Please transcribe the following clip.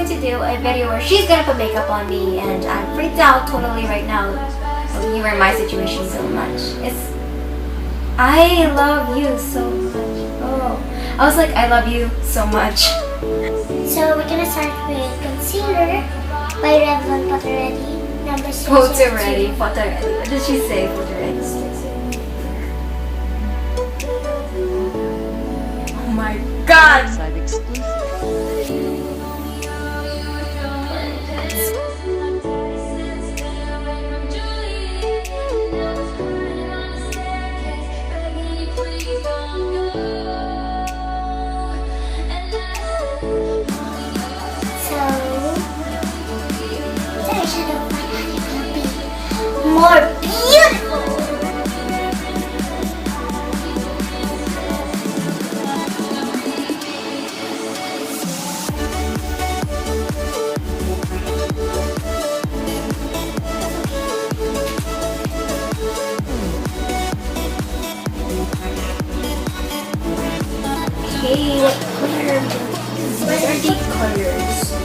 going to do a video where she's gonna put makeup on me, and I'm freaked out totally right now. You were in my situation so much. I love you so much. Oh, I was like, I love you so much. So we're gonna start with concealer by Revlon Potteretti. Number 6. Photo ready, photo ready. What did she say? Photo ready. Oh my god! Side exclusive. More beautiful. Okay, what color? What are the colors?